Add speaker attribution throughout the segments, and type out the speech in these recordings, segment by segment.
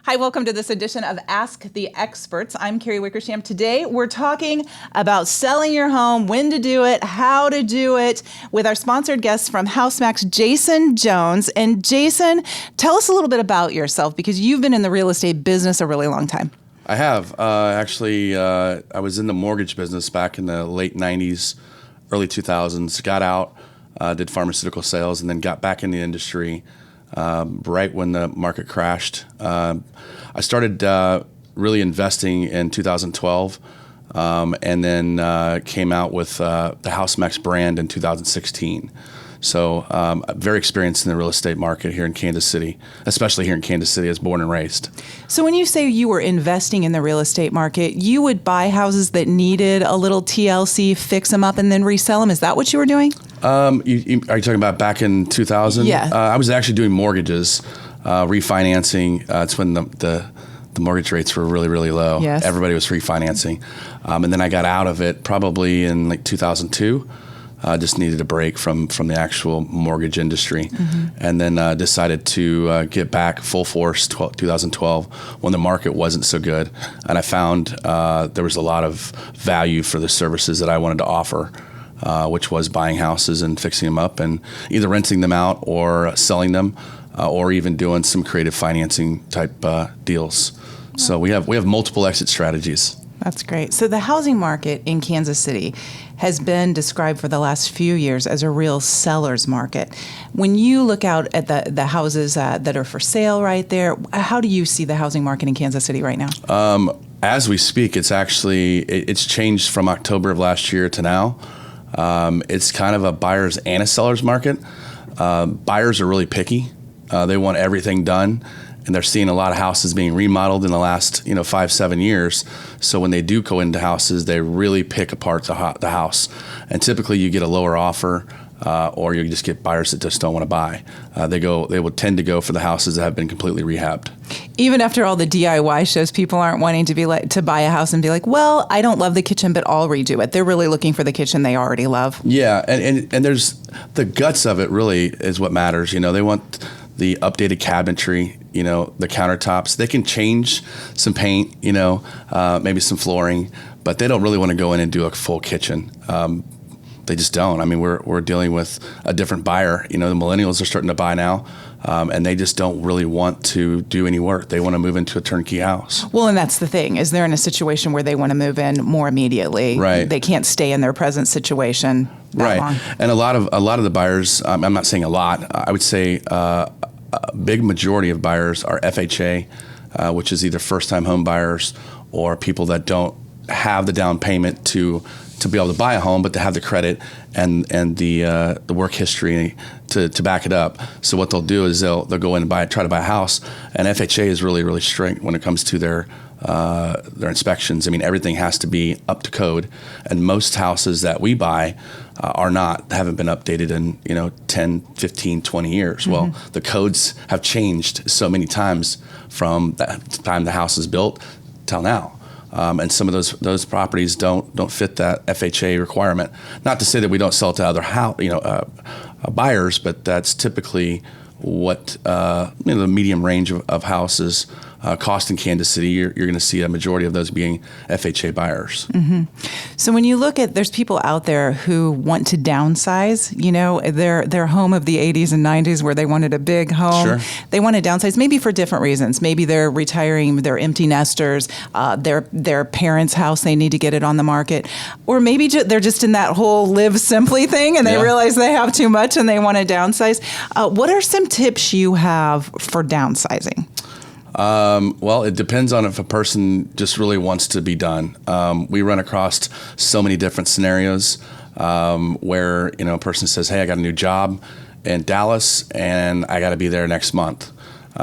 Speaker 1: Hi, welcome to this edition of Ask the Experts. I'm Carey Wickersham. Today, we're talking about selling your home, when to do it, how to do it, with our sponsored guests from HouseMax, Jason Jones. And Jason, tell us a little bit about yourself, because you've been in the real estate business a really long time.
Speaker 2: I have. I was in the mortgage business back in the late 90s, early 2000s, got out, did pharmaceutical sales, and then got back in the industry right when the market crashed. I started really investing in 2012 and then came out with the HouseMax brand in 2016. So I'm very experienced in the real estate market here in Kansas City, especially here in Kansas City. I was born and raised.
Speaker 1: So when you say you were investing in the real estate market, you would buy houses that needed a little TLC, fix them up, and then resell them. Is that what you were doing?
Speaker 2: Are you talking about back in 2000?
Speaker 1: Yeah.
Speaker 2: I was actually doing mortgages, refinancing. It's when the mortgage rates were really, really low.
Speaker 1: Yes.
Speaker 2: Everybody was refinancing. And then I got out of it probably in like 2002. Just needed a break from the actual mortgage industry. Mm-hmm. And then decided to get back full force 2012 when the market wasn't so good. And I found there was a lot of value for the services that I wanted to offer, which was buying houses and fixing them up and either renting them out or selling them or even doing some creative financing type deals. Yeah. So we have multiple exit strategies.
Speaker 1: That's great. So the housing market in Kansas City has been described for the last few years as a real seller's market. When you look out at the houses that are for sale right there, how do you see the housing market in Kansas City right now?
Speaker 2: As we speak, it's changed from October of last year to now. It's kind of a buyer's and a seller's market. Buyers are really picky. They want everything done. And they're seeing a lot of houses being remodeled in the last 5-7 years. So when they do go into houses, they really pick apart the house. And typically you get a lower offer or you just get buyers that just don't want to buy. They would tend to go for the houses that have been completely rehabbed.
Speaker 1: Even after all the DIY shows, people aren't wanting to buy a house and be like, well, I don't love the kitchen, but I'll redo it. They're really looking for the kitchen they already love.
Speaker 2: Yeah, and there's the guts of it really is what matters. They want the updated cabinetry, the countertops. They can change some paint, maybe some flooring, but they don't really want to go in and do a full kitchen. They just don't. I mean, we're dealing with a different buyer. The millennials are starting to buy now, and they just don't really want to do any work. They want to move into a turnkey house.
Speaker 1: Well, and that's the thing, is they're in a situation where they want to move in more immediately.
Speaker 2: Right.
Speaker 1: They can't stay in their present situation that long.
Speaker 2: And a lot of the buyers, I'm not saying a lot, I would say a big majority of buyers are FHA, which is either first-time home buyers or people that don't have the down payment to be able to buy a home, but to have the credit and the work history to back it up. So what they'll do is they'll go in and try to buy a house, and FHA is really, really strict when it comes to their inspections. I mean, everything has to be up to code, and most houses that we buy haven't been updated in 10, 15, 20 years. Mm-hmm. Well, the codes have changed so many times from the time the house is built till now. And some of those properties don't fit that FHA requirement. Not to say that we don't sell to other buyers, but that's typically what the medium range of houses cost in Kansas City. You're going to see a majority of those being FHA buyers.
Speaker 1: Mm-hmm. So when you look at, there's people out there who want to downsize, their home of the 80s and 90s where they wanted a big home.
Speaker 2: Sure.
Speaker 1: They want to downsize maybe for different reasons. Maybe they're retiring, they're empty nesters, their parents' house, they need to get it on the market. Or maybe they're just in that whole live simply thing and they realize they have too much and they want to downsize. What are some tips you have for downsizing?
Speaker 2: Well, it depends on if a person just really wants to be done. We run across so many different scenarios where a person says, "Hey, I got a new job in Dallas, and I got to be there next month,"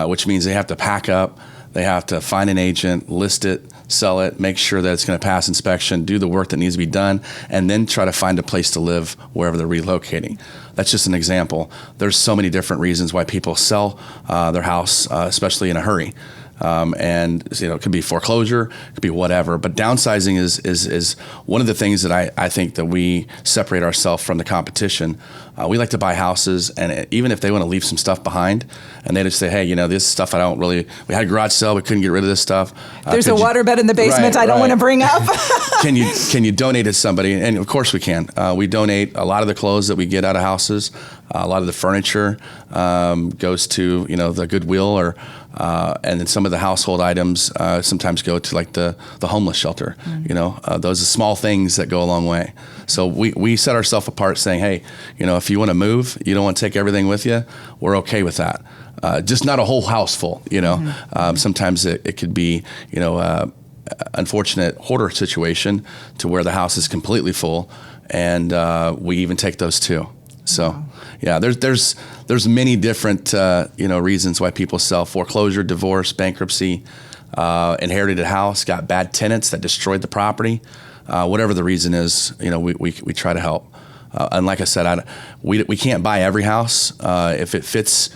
Speaker 2: which means they have to pack up, they have to find an agent, list it, sell it, make sure that it's going to pass inspection, do the work that needs to be done, and then try to find a place to live wherever they're relocating. That's just an example. There's so many different reasons why people sell their house, especially in a hurry. And it could be foreclosure, it could be whatever. But downsizing is one of the things that I think that we separate ourselves from the competition. We like to buy houses, and even if they want to leave some stuff behind, and they just say, hey, this stuff we had a garage sale, we couldn't get rid of this stuff.
Speaker 1: There's a waterbed in the basement I don't want to bring up.
Speaker 2: Can you donate to somebody? And of course we can. We donate a lot of the clothes that we get out of houses. A lot of the furniture goes to the Goodwill, and then some of the household items sometimes go to like the homeless shelter. Those are small things that go a long way. So we set ourselves apart, saying, hey, if you want to move, you don't want to take everything with you, we're okay with that. Just not a whole house full. Sometimes it could be unfortunate hoarder situation to where the house is completely full, and we even take those too. So, yeah, there's many different reasons why people sell: foreclosure, divorce, bankruptcy, inherited a house, got bad tenants that destroyed the property. Whatever the reason is, we try to help. And like I said, we can't buy every house if it fits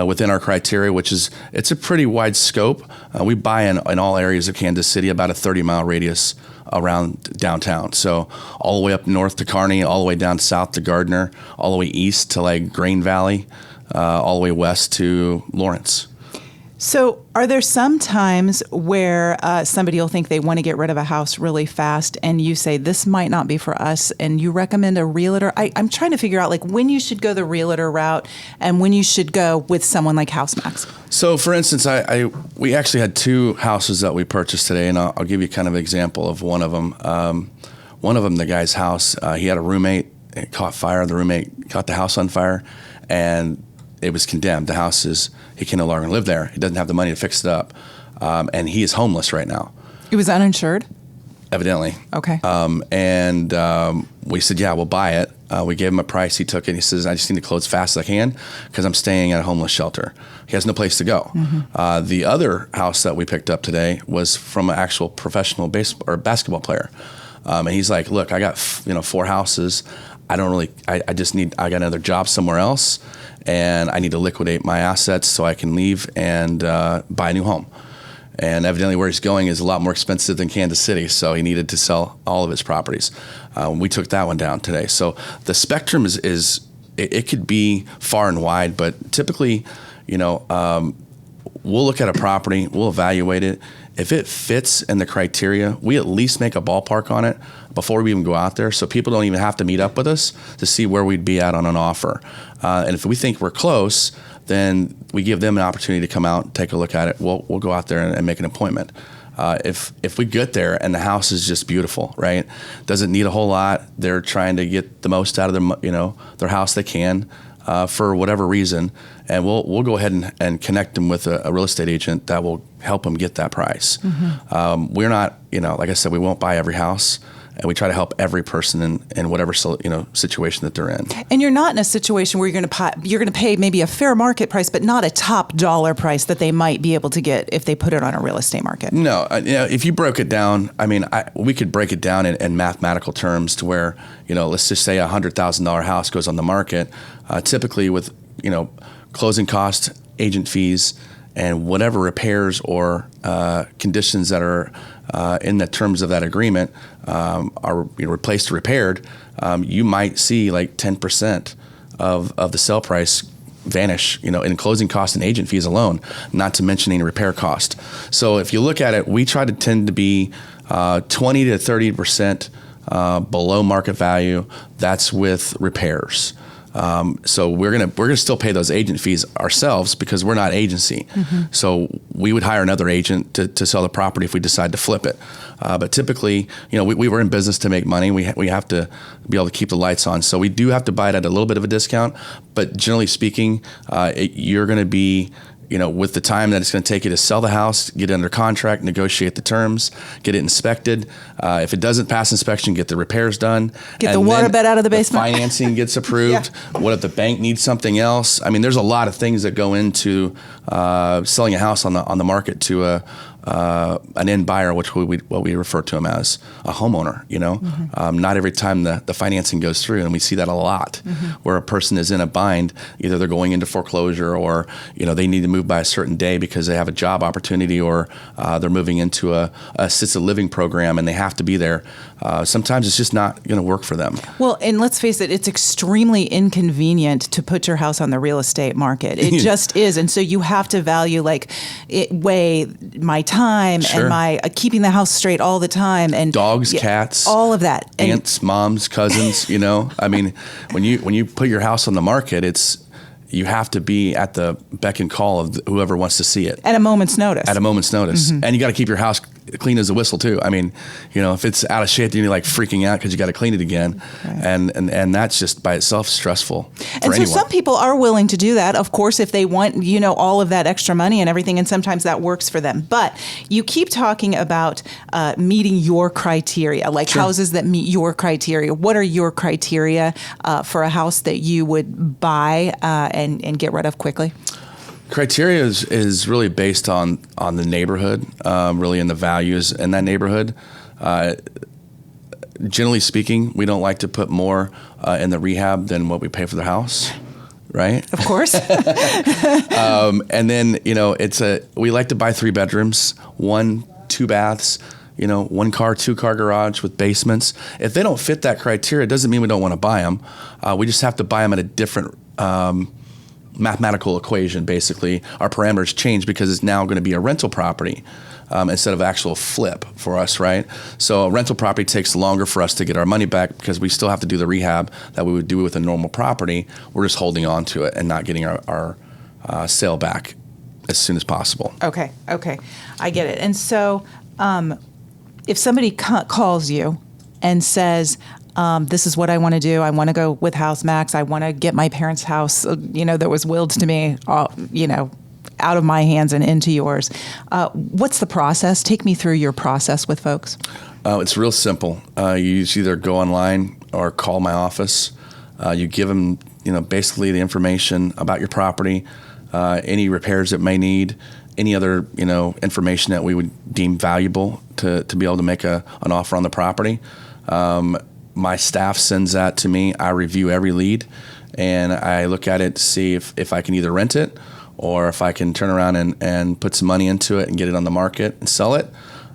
Speaker 2: within our criteria, it's a pretty wide scope. We buy in all areas of Kansas City, about a 30-mile radius around downtown. So all the way up north to Kearney, all the way down south to Gardner, all the way east to like Grain Valley, all the way west to Lawrence.
Speaker 1: So are there some times where somebody will think they want to get rid of a house really fast, and you say, this might not be for us, and you recommend a realtor? I'm trying to figure out like when you should go the realtor route and when you should go with someone like HouseMax.
Speaker 2: So for instance, we actually had 2 houses that we purchased today, and I'll give you kind of an example of one of them. One of them, the guy's house, he had a roommate, it caught fire. The roommate caught the house on fire, and it was condemned. The house he can no longer live there. He doesn't have the money to fix it up. And he is homeless right now.
Speaker 1: It was uninsured?
Speaker 2: Evidently.
Speaker 1: Okay.
Speaker 2: We said, yeah, we'll buy it. We gave him a price. He took it. He says, I just need to close as fast as I can because I'm staying at a homeless shelter. He has no place to go. Mm-hmm. The other house that we picked up today was from an actual professional basketball player. And he's like, look, I got 4 houses. I got another job somewhere else, and I need to liquidate my assets so I can leave and buy a new home. And evidently where he's going is a lot more expensive than Kansas City, so he needed to sell all of his properties. We took that one down today. So the spectrum it could be far and wide, but typically, we'll look at a property, we'll evaluate it. If it fits in the criteria, we at least make a ballpark on it before we even go out there, so people don't even have to meet up with us to see where we'd be at on an offer. And if we think we're close, then we give them an opportunity to come out and take a look at it. We'll go out there and make an appointment. If we get there and the house is just beautiful, right? Doesn't need a whole lot. They're trying to get the most out of their house they can for whatever reason, and we'll go ahead and connect them with a real estate agent that will help them get that price. Mm-hmm. We're not, like I said, we won't buy every house. And we try to help every person in whatever situation that they're in. And
Speaker 1: you're not in a situation where you're going to pay maybe a fair market price, but not a top dollar price that they might be able to get if they put it on a real estate market.
Speaker 2: No, if you broke it down, we could break it down in mathematical terms to where let's just say a $100,000 house goes on the market, typically with closing costs, agent fees, and whatever repairs or conditions that are in the terms of that agreement are replaced or repaired, you might see like 10% of the sale price vanish, in closing costs and agent fees alone, not to mention any repair cost. So if you look at it, we try to tend to be 20 to 30% below market value. That's with repairs. So we're gonna still pay those agent fees ourselves because we're not agency. Mm-hmm. So we would hire another agent to sell the property if we decide to flip it. But typically, we were in business to make money. We have to be able to keep the lights on. So we do have to buy it at a little bit of a discount. But generally speaking, you're going to be with the time that it's going to take you to sell the house, get it under contract, negotiate the terms, get it inspected. If it doesn't pass inspection, get the repairs done.
Speaker 1: Get the waterbed out of the basement.
Speaker 2: The financing gets approved. Yeah. What if the bank needs something else? There's a lot of things that go into selling a house on the market to an end buyer, which what we refer to them as a homeowner. Mm-hmm. Not every time the financing goes through, and we see that a lot, mm-hmm. where a person is in a bind. Either they're going into foreclosure, or they need move by a certain day because they have a job opportunity or they're moving into a assisted living program and they have to be there. Sometimes it's just not going to work for them.
Speaker 1: Well, and let's face it, it's extremely inconvenient to put your house on the real estate market. It just is. And so you have to value weigh my time and my keeping the house straight all the time, and
Speaker 2: dogs, cats,
Speaker 1: all of that,
Speaker 2: aunts, moms, cousins, I mean, when you put your house on the market, you have to be at the beck and call of whoever wants to see it.
Speaker 1: At a moment's notice.
Speaker 2: Mm-hmm. And you got to keep your house clean as a whistle too. I mean, if it's out of shape, then you're like freaking out because you got to clean it again. Right. And that's just by itself stressful for anyone.
Speaker 1: So some people are willing to do that, of course, if they want, all of that extra money and everything. And sometimes that works for them. But you keep talking about meeting your criteria, like houses that meet your criteria. What are your criteria for a house that you would buy and get rid of quickly?
Speaker 2: Criteria is really based on the neighborhood, really, and the values in that neighborhood. Generally speaking, we don't like to put more in the rehab than what we pay for the house, right?
Speaker 1: Of course.
Speaker 2: And then we like to buy 3 bedrooms, 1, 2 baths. 1 car, 2 car garage with basements. If they don't fit that criteria, it doesn't mean we don't want to buy them. We just have to buy them at a different mathematical equation. Basically, our parameters change because it's now going to be a rental property instead of actual flip for us, right? So a rental property takes longer for us to get our money back because we still have to do the rehab that we would do with a normal property. We're just holding on to it and not getting our sale back as soon as possible.
Speaker 1: Okay, I get it. And so if somebody calls you and says, this is what I want to do. I want to go with HouseMax. I want to get my parents' house, that was willed to me, out of my hands and into yours. What's the process? Take me through your process with folks.
Speaker 2: It's real simple. You either go online or call my office. You give them, basically the information about your property, any repairs it may need, any other, information that we would deem valuable to be able to make an offer on the property. My staff sends that to me. I review every lead, and I look at it to see if I can either rent it or if I can turn around and put some money into it and get it on the market and sell it,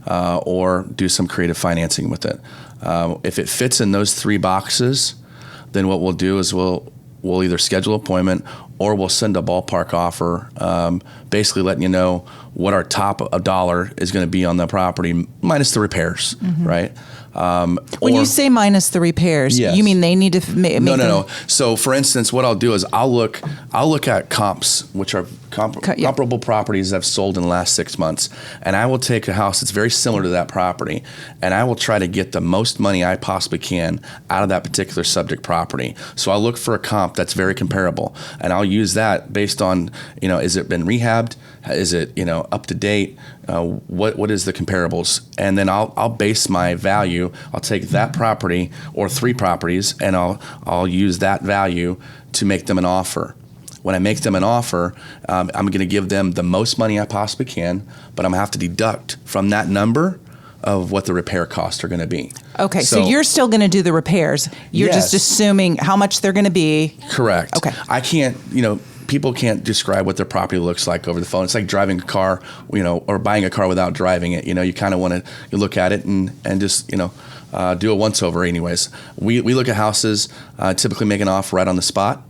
Speaker 2: or do some creative financing with it. If it fits in those 3 boxes, then what we'll do is we'll either schedule an appointment or we'll send a ballpark offer, basically letting you know what our top dollar is going to be on the property minus the repairs, right?
Speaker 1: When you say minus the repairs, you mean they need to make
Speaker 2: No. So, for instance, what I'll do is I'll look at comps, which are comparable properties that have sold in the last 6 months, and I will take a house that's very similar to that property, and I will try to get the most money I possibly can out of that particular subject property. So I'll look for a comp that's very comparable, and I'll use that based on, is it been rehabbed? Is it, up to date? What is the comparables? And then I'll base my value. I'll take that property or 3 properties, and I'll use that value to make them an offer. When I make them an offer, I'm going to give them the most money I possibly can, but I'm going to have to deduct from that number of what the repair costs are going to be.
Speaker 1: Okay, so you're still going to do the repairs. You're just assuming how much they're going to be.
Speaker 2: Correct.
Speaker 1: Okay.
Speaker 2: I can't, people can't describe what their property looks like over the phone. It's like driving a car, or buying a car without driving it. You kind of want to look at it and just, do a once over anyways. We look at houses, typically make an offer right on the spot.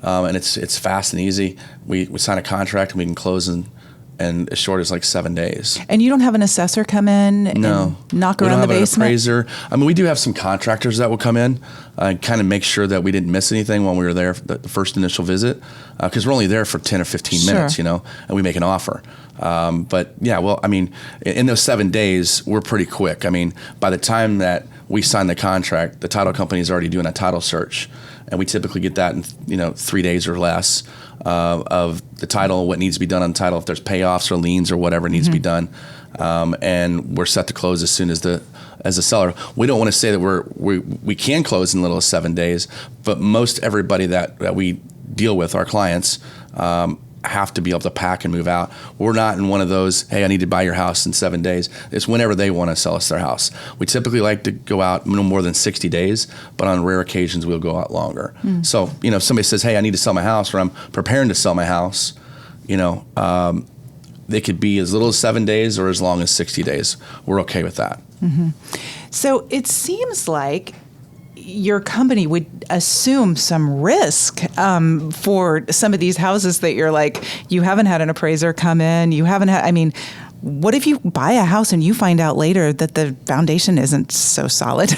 Speaker 2: And it's fast and easy. We sign a contract and we can close and as short as like 7 days. And
Speaker 1: you don't have an assessor come in and knock around the basement? We don't have an appraiser.
Speaker 2: I mean, we do have some contractors that will come in and kind of make sure that we didn't miss anything when we were there for the first initial visit, because we're only there for 10 or 15 minutes, and we make an offer. But yeah, well, I mean, in those 7 days, we're pretty quick. I mean, by the time that we sign the contract, the title company is already doing a title search, and we typically get that in 3 days or less of the title, what needs to be done on the title, if there's payoffs or liens or whatever needs to be done, and we're set to close as soon as the seller. We don't want to say that we can close in little as 7 days, but most everybody that we deal with, our clients, have to be able to pack and move out. We're not in one of those, hey, I need to buy your house in 7 days. It's whenever they want to sell us their house. We typically like to go out no more than 60 days, but on rare occasions we'll go out longer. So, if somebody says, hey, I need to sell my house, or I'm preparing to sell my house, they could be as little as 7 days or as long as 60 days. We're okay with that.
Speaker 1: So it seems like your company would assume some risk for some of these houses that you're like, you haven't had an appraiser come in, you haven't had, I mean, what if you buy a house and you find out later that the foundation isn't so solid?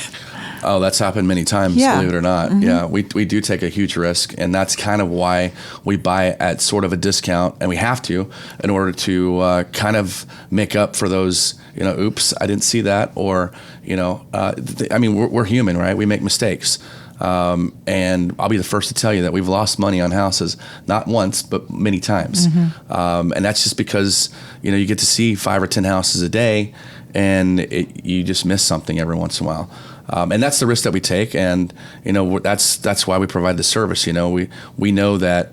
Speaker 2: Oh, that's happened many times, believe it or not. Yeah, we do take a huge risk, and that's kind of why we buy at sort of a discount, and we have to, in order to kind of make up for those, oops, I didn't see that, or, we're human, right? We make mistakes. And I'll be the first to tell you that we've lost money on houses, not once, but many times. And that's just because, you get to see 5 or 10 houses a day, and you just miss something every once in a while. And that's the risk that we take, and that's why we provide the service. We know that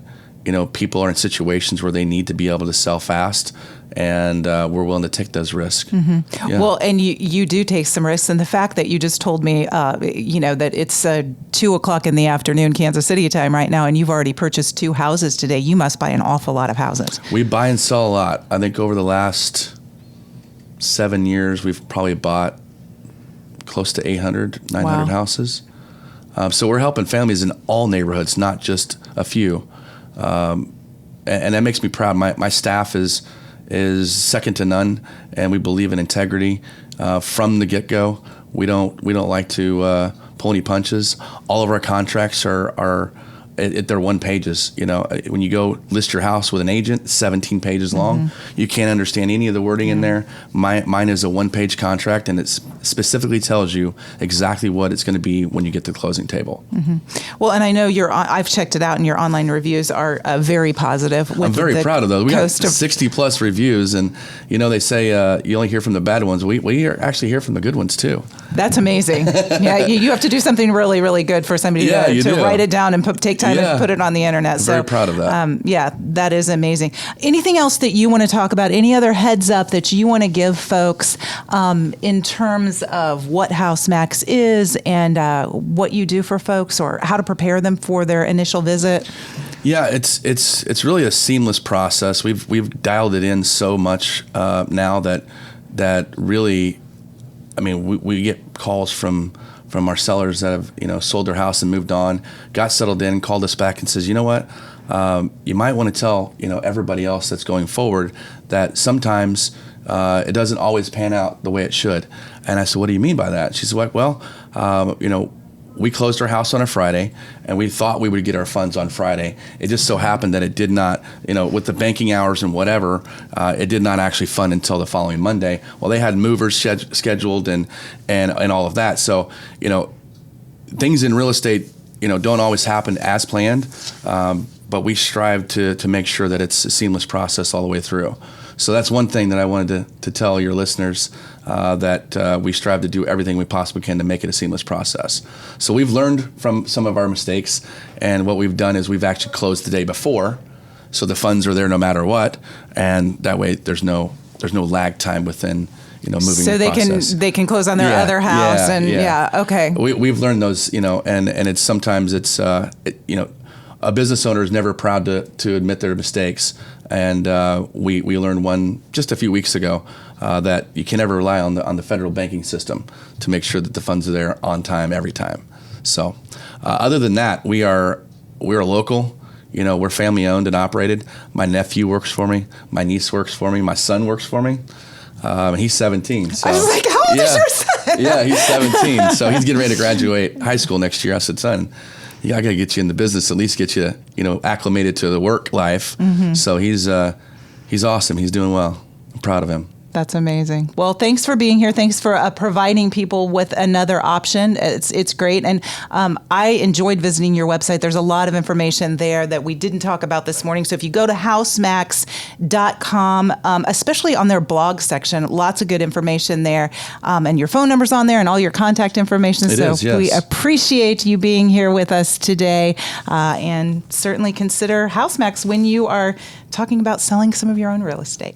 Speaker 2: people are in situations where they need to be able to sell fast, and we're willing to take those risks. Yeah.
Speaker 1: Well, and you do take some risks, and the fact that you just told me, that it's 2:00 in the afternoon, Kansas City time right now, and you've already purchased 2 houses today. You must buy an awful lot of houses.
Speaker 2: We buy and sell a lot. I think over the last 7 years, we've probably bought close to 800, 900 houses. So we're helping families in all neighborhoods, not just a few. And that makes me proud. My staff is second to none, and we believe in integrity from the get-go. We don't like to pull any punches. All of our contracts are they're 1 pages. When you go list your house with an agent, 17 pages long. You can't understand any of the wording in there. Mine is a 1-page contract, and it specifically tells you exactly what it's going to be when you get to the closing table.
Speaker 1: Well, and I know I've checked it out, and your online reviews are very positive.
Speaker 2: I'm very proud of those. We got 60 plus reviews, and they say you only hear from the bad ones. We actually hear from the good ones too.
Speaker 1: That's amazing. Yeah, you have to do something really, really good for somebody to write it down and take time to put it on the internet.
Speaker 2: I'm very proud of that.
Speaker 1: That is amazing. Anything else that you want to talk about? Any other heads up that you want to give folks in terms of what HouseMax is and what you do for folks, or how to prepare them for their initial visit?
Speaker 2: Yeah, it's really a seamless process. We've dialed it in so much now that really, we get calls from our sellers that have sold their house and moved on, got settled in, called us back and says, you know what, you might want to tell everybody else that's going forward that sometimes it doesn't always pan out the way it should. And I said, what do you mean by that? She said, well, we closed our house on a Friday, and we thought we would get our funds on Friday. It just so happened that it did not, with the banking hours and whatever, it did not actually fund until the following Monday. Well, they had movers scheduled and all of that. So, things in real estate, don't always happen as planned, but we strive to make sure that it's a seamless process all the way through. So that's one thing that I wanted to tell your listeners, that we strive to do everything we possibly can to make it a seamless process. So we've learned from some of our mistakes, and what we've done is we've actually closed the day before, so the funds are there no matter what, and that way there's no lag time within moving. So
Speaker 1: they can close on their other house, okay.
Speaker 2: We've learned those, and it's sometimes a business owner is never proud to admit their mistakes. And we learned one just a few weeks ago that you can never rely on the federal banking system to make sure that the funds are there on time every time. So other than that, we're local. We're family owned and operated. My nephew works for me. My niece works for me. My son works for me. He's 17. So,
Speaker 1: I was like, how old is your son?
Speaker 2: Yeah, he's 17. So he's getting ready to graduate high school next year. I said, son, I got to get you in the business, at least get you, acclimated to the work life. So he's awesome. He's doing well. I'm proud of him.
Speaker 1: That's amazing. Well, thanks for being here. Thanks for providing people with another option. It's great. And I enjoyed visiting your website. There's a lot of information there that we didn't talk about this morning. So if you go to housemax.com, especially on their blog section, lots of good information there. And your phone number's on there and all your contact information. We appreciate you being here with us today. And certainly consider HouseMax when you are talking about selling some of your own real estate.